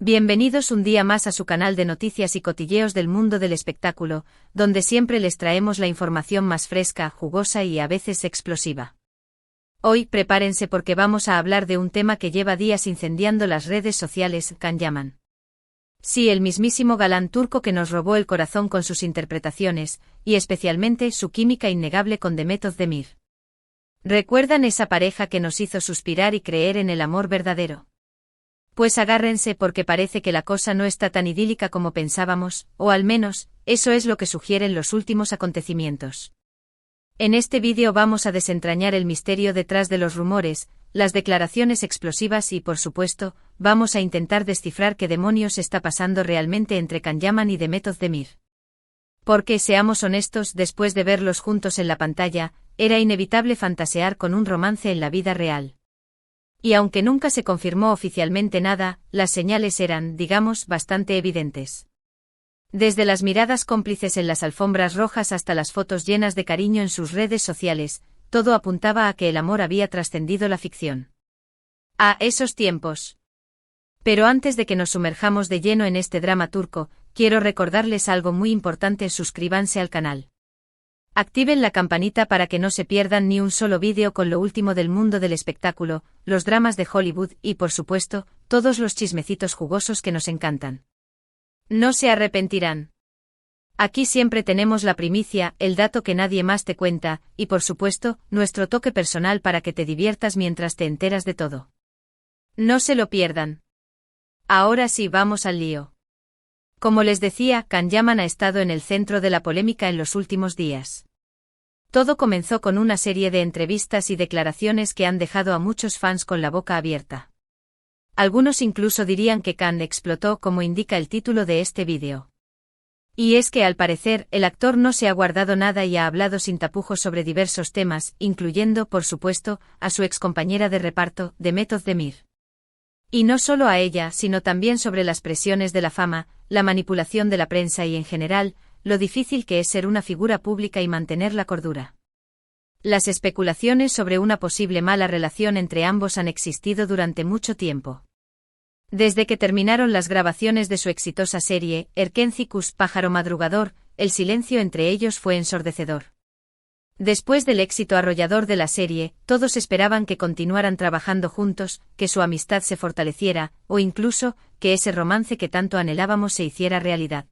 Bienvenidos un día más a su canal de noticias y cotilleos del mundo del espectáculo, donde siempre les traemos la información más fresca, jugosa y a veces explosiva. Hoy prepárense porque vamos a hablar de un tema que lleva días incendiando las redes sociales, Can Yaman. Sí, el mismísimo galán turco que nos robó el corazón con sus interpretaciones, y especialmente su química innegable con Demet Özdemir. ¿Recuerdan esa pareja que nos hizo suspirar y creer en el amor verdadero? Pues agárrense porque parece que la cosa no está tan idílica como pensábamos, o al menos, eso es lo que sugieren los últimos acontecimientos. En este vídeo vamos a desentrañar el misterio detrás de los rumores, las declaraciones explosivas y, por supuesto, vamos a intentar descifrar qué demonios está pasando realmente entre Can Yaman y Demet Özdemir. Porque, seamos honestos, después de verlos juntos en la pantalla, era inevitable fantasear con un romance en la vida real. Y aunque nunca se confirmó oficialmente nada, las señales eran, digamos, bastante evidentes. Desde las miradas cómplices en las alfombras rojas hasta las fotos llenas de cariño en sus redes sociales, todo apuntaba a que el amor había trascendido la ficción. A esos tiempos. Pero antes de que nos sumerjamos de lleno en este drama turco, quiero recordarles algo muy importante: suscríbanse al canal. Activen la campanita para que no se pierdan ni un solo vídeo con lo último del mundo del espectáculo, los dramas de Hollywood y, por supuesto, todos los chismecitos jugosos que nos encantan. No se arrepentirán. Aquí siempre tenemos la primicia, el dato que nadie más te cuenta, y por supuesto, nuestro toque personal para que te diviertas mientras te enteras de todo. No se lo pierdan. Ahora sí, vamos al lío. Como les decía, Can Yaman ha estado en el centro de la polémica en los últimos días. Todo comenzó con una serie de entrevistas y declaraciones que han dejado a muchos fans con la boca abierta. Algunos incluso dirían que Can explotó, como indica el título de este vídeo. Y es que al parecer, el actor no se ha guardado nada y ha hablado sin tapujos sobre diversos temas, incluyendo, por supuesto, a su excompañera de reparto, Demet Özdemir. Y no solo a ella, sino también sobre las presiones de la fama, la manipulación de la prensa y en general, lo difícil que es ser una figura pública y mantener la cordura. Las especulaciones sobre una posible mala relación entre ambos han existido durante mucho tiempo. Desde que terminaron las grabaciones de su exitosa serie, Erkenci Kuş, Pájaro Madrugador, el silencio entre ellos fue ensordecedor. Después del éxito arrollador de la serie, todos esperaban que continuaran trabajando juntos, que su amistad se fortaleciera, o incluso, que ese romance que tanto anhelábamos se hiciera realidad.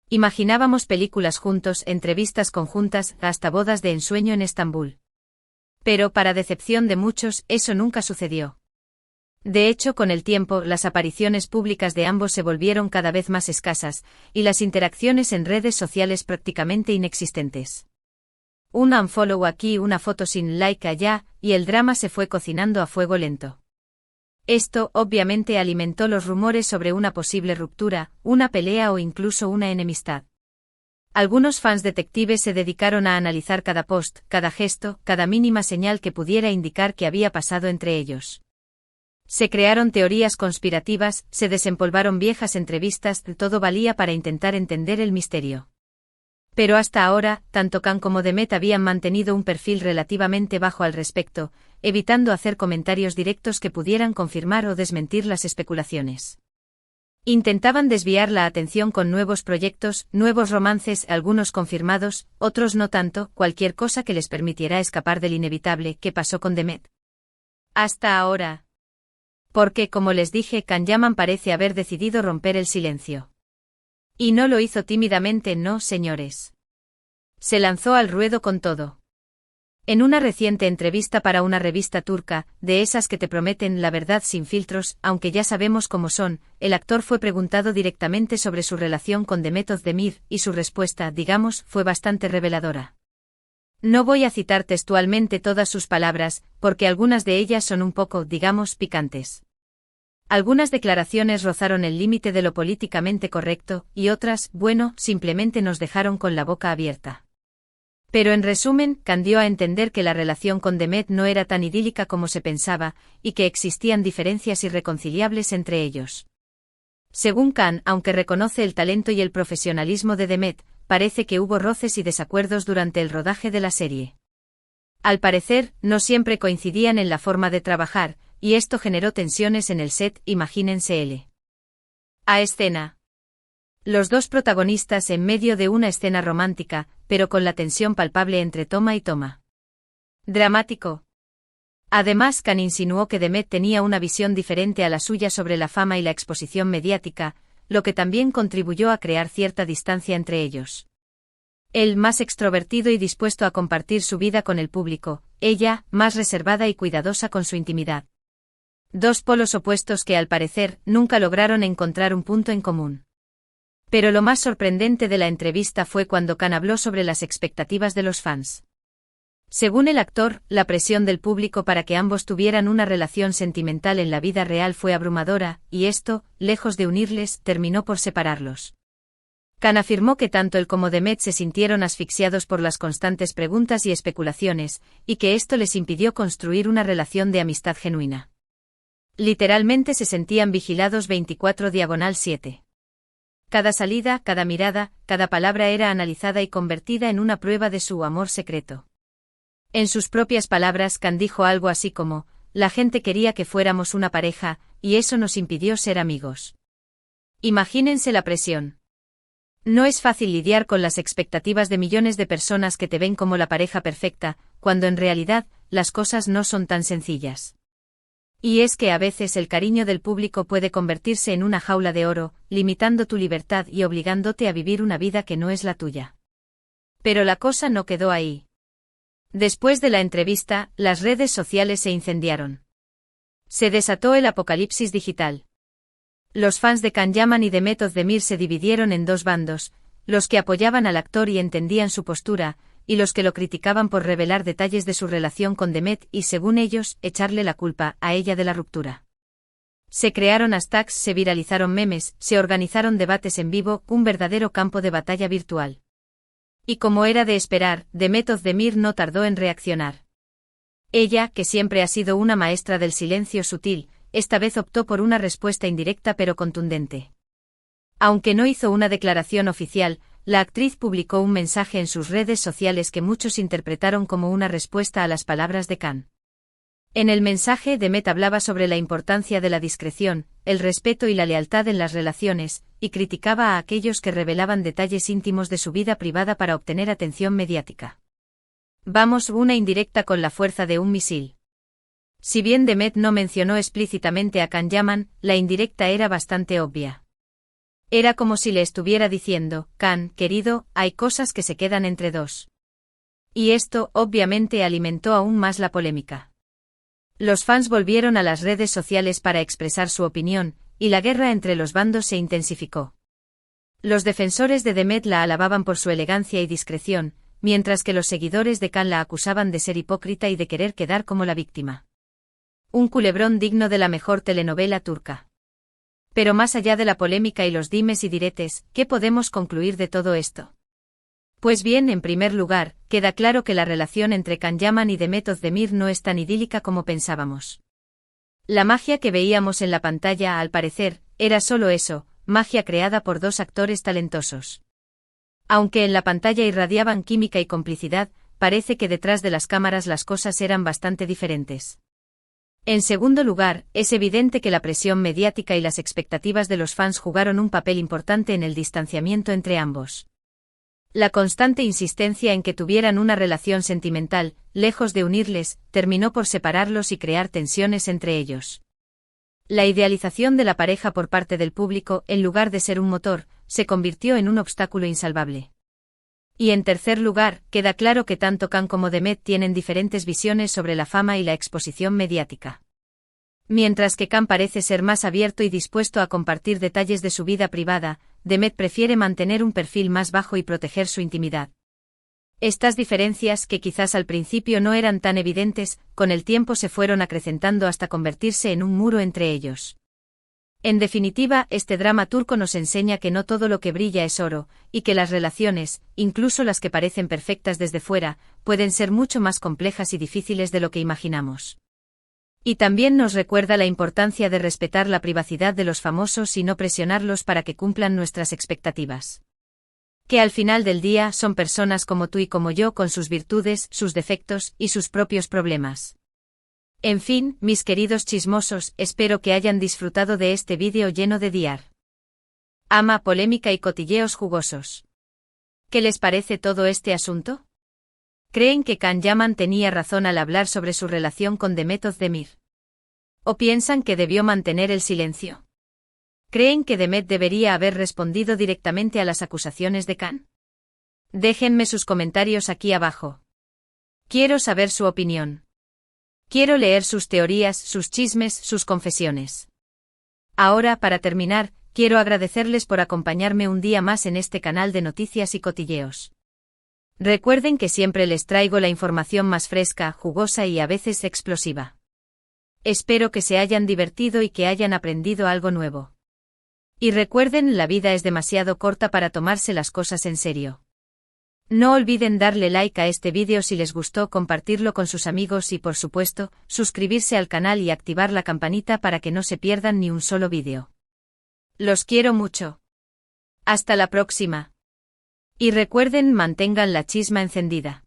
Imaginábamos películas juntos, entrevistas conjuntas, hasta bodas de ensueño en Estambul. Pero, para decepción de muchos, eso nunca sucedió. De hecho, con el tiempo, las apariciones públicas de ambos se volvieron cada vez más escasas, y las interacciones en redes sociales prácticamente inexistentes. Un unfollow aquí, una foto sin like allá, y el drama se fue cocinando a fuego lento. Esto, obviamente, alimentó los rumores sobre una posible ruptura, una pelea o incluso una enemistad. Algunos fans detectives se dedicaron a analizar cada post, cada gesto, cada mínima señal que pudiera indicar qué había pasado entre ellos. Se crearon teorías conspirativas, se desempolvaron viejas entrevistas, todo valía para intentar entender el misterio. Pero hasta ahora, tanto Can como Demet habían mantenido un perfil relativamente bajo al respecto, evitando hacer comentarios directos que pudieran confirmar o desmentir las especulaciones. Intentaban desviar la atención con nuevos proyectos, nuevos romances, algunos confirmados, otros no tanto, cualquier cosa que les permitiera escapar del inevitable. ¿Qué pasó con Demet? Hasta ahora. Porque, como les dije, Can Yaman parece haber decidido romper el silencio. Y no lo hizo tímidamente, no, señores. Se lanzó al ruedo con todo. En una reciente entrevista para una revista turca, de esas que te prometen la verdad sin filtros, aunque ya sabemos cómo son, el actor fue preguntado directamente sobre su relación con Demet Özdemir, y su respuesta, digamos, fue bastante reveladora. No voy a citar textualmente todas sus palabras, porque algunas de ellas son un poco, digamos, picantes. Algunas declaraciones rozaron el límite de lo políticamente correcto, y otras, bueno, simplemente nos dejaron con la boca abierta. Pero en resumen, Can dio a entender que la relación con Demet no era tan idílica como se pensaba, y que existían diferencias irreconciliables entre ellos. Según Can, aunque reconoce el talento y el profesionalismo de Demet, parece que hubo roces y desacuerdos durante el rodaje de la serie. Al parecer, no siempre coincidían en la forma de trabajar, y esto generó tensiones en el set, imagínense. A escena. Los dos protagonistas en medio de una escena romántica, pero con la tensión palpable entre toma y toma. Dramático. Además, Khan insinuó que Demet tenía una visión diferente a la suya sobre la fama y la exposición mediática, lo que también contribuyó a crear cierta distancia entre ellos. Él más extrovertido y dispuesto a compartir su vida con el público, ella, más reservada y cuidadosa con su intimidad. Dos polos opuestos que, al parecer, nunca lograron encontrar un punto en común. Pero lo más sorprendente de la entrevista fue cuando Khan habló sobre las expectativas de los fans. Según el actor, la presión del público para que ambos tuvieran una relación sentimental en la vida real fue abrumadora, y esto, lejos de unirles, terminó por separarlos. Khan afirmó que tanto él como Demet se sintieron asfixiados por las constantes preguntas y especulaciones, y que esto les impidió construir una relación de amistad genuina. Literalmente se sentían vigilados 24/7. Cada salida, cada mirada, cada palabra era analizada y convertida en una prueba de su amor secreto. En sus propias palabras, Khan dijo algo así como: la gente quería que fuéramos una pareja, y eso nos impidió ser amigos. Imagínense la presión. No es fácil lidiar con las expectativas de millones de personas que te ven como la pareja perfecta, cuando en realidad, las cosas no son tan sencillas. Y es que a veces el cariño del público puede convertirse en una jaula de oro, limitando tu libertad y obligándote a vivir una vida que no es la tuya. Pero la cosa no quedó ahí. Después de la entrevista, las redes sociales se incendiaron. Se desató el apocalipsis digital. Los fans de Can Yaman y Demet Özdemir se dividieron en dos bandos, los que apoyaban al actor y entendían su postura, y los que lo criticaban por revelar detalles de su relación con Demet y, según ellos, echarle la culpa a ella de la ruptura. Se crearon hashtags, se viralizaron memes, se organizaron debates en vivo, un verdadero campo de batalla virtual. Y como era de esperar, Demet Özdemir no tardó en reaccionar. Ella, que siempre ha sido una maestra del silencio sutil, esta vez optó por una respuesta indirecta pero contundente. Aunque no hizo una declaración oficial, la actriz publicó un mensaje en sus redes sociales que muchos interpretaron como una respuesta a las palabras de Khan. En el mensaje, Demet hablaba sobre la importancia de la discreción, el respeto y la lealtad en las relaciones, y criticaba a aquellos que revelaban detalles íntimos de su vida privada para obtener atención mediática. Vamos, una indirecta con la fuerza de un misil. Si bien Demet no mencionó explícitamente a Can Yaman, la indirecta era bastante obvia. Era como si le estuviera diciendo: Khan, querido, hay cosas que se quedan entre dos. Y esto, obviamente, alimentó aún más la polémica. Los fans volvieron a las redes sociales para expresar su opinión, y la guerra entre los bandos se intensificó. Los defensores de Demet la alababan por su elegancia y discreción, mientras que los seguidores de Khan la acusaban de ser hipócrita y de querer quedar como la víctima. Un culebrón digno de la mejor telenovela turca. Pero más allá de la polémica y los dimes y diretes, ¿qué podemos concluir de todo esto? Pues bien, en primer lugar, queda claro que la relación entre Can Yaman y Demet Özdemir no es tan idílica como pensábamos. La magia que veíamos en la pantalla, al parecer, era solo eso, magia creada por dos actores talentosos. Aunque en la pantalla irradiaban química y complicidad, parece que detrás de las cámaras las cosas eran bastante diferentes. En segundo lugar, es evidente que la presión mediática y las expectativas de los fans jugaron un papel importante en el distanciamiento entre ambos. La constante insistencia en que tuvieran una relación sentimental, lejos de unirles, terminó por separarlos y crear tensiones entre ellos. La idealización de la pareja por parte del público, en lugar de ser un motor, se convirtió en un obstáculo insalvable. Y en tercer lugar, queda claro que tanto Khan como Demet tienen diferentes visiones sobre la fama y la exposición mediática. Mientras que Khan parece ser más abierto y dispuesto a compartir detalles de su vida privada, Demet prefiere mantener un perfil más bajo y proteger su intimidad. Estas diferencias, que quizás al principio no eran tan evidentes, con el tiempo se fueron acrecentando hasta convertirse en un muro entre ellos. En definitiva, este drama turco nos enseña que no todo lo que brilla es oro, y que las relaciones, incluso las que parecen perfectas desde fuera, pueden ser mucho más complejas y difíciles de lo que imaginamos. Y también nos recuerda la importancia de respetar la privacidad de los famosos y no presionarlos para que cumplan nuestras expectativas. Que al final del día son personas como tú y como yo, con sus virtudes, sus defectos y sus propios problemas. En fin, mis queridos chismosos, espero que hayan disfrutado de este vídeo lleno de diar. Ama polémica y cotilleos jugosos. ¿Qué les parece todo este asunto? ¿Creen que Can Yaman tenía razón al hablar sobre su relación con Demet Özdemir? ¿O piensan que debió mantener el silencio? ¿Creen que Demet debería haber respondido directamente a las acusaciones de Can? Déjenme sus comentarios aquí abajo. Quiero saber su opinión. Quiero leer sus teorías, sus chismes, sus confesiones. Ahora, para terminar, quiero agradecerles por acompañarme un día más en este canal de noticias y cotilleos. Recuerden que siempre les traigo la información más fresca, jugosa y a veces explosiva. Espero que se hayan divertido y que hayan aprendido algo nuevo. Y recuerden, la vida es demasiado corta para tomarse las cosas en serio. No olviden darle like a este vídeo si les gustó, compartirlo con sus amigos y por supuesto, suscribirse al canal y activar la campanita para que no se pierdan ni un solo vídeo. Los quiero mucho. Hasta la próxima. Y recuerden, mantengan la chisma encendida.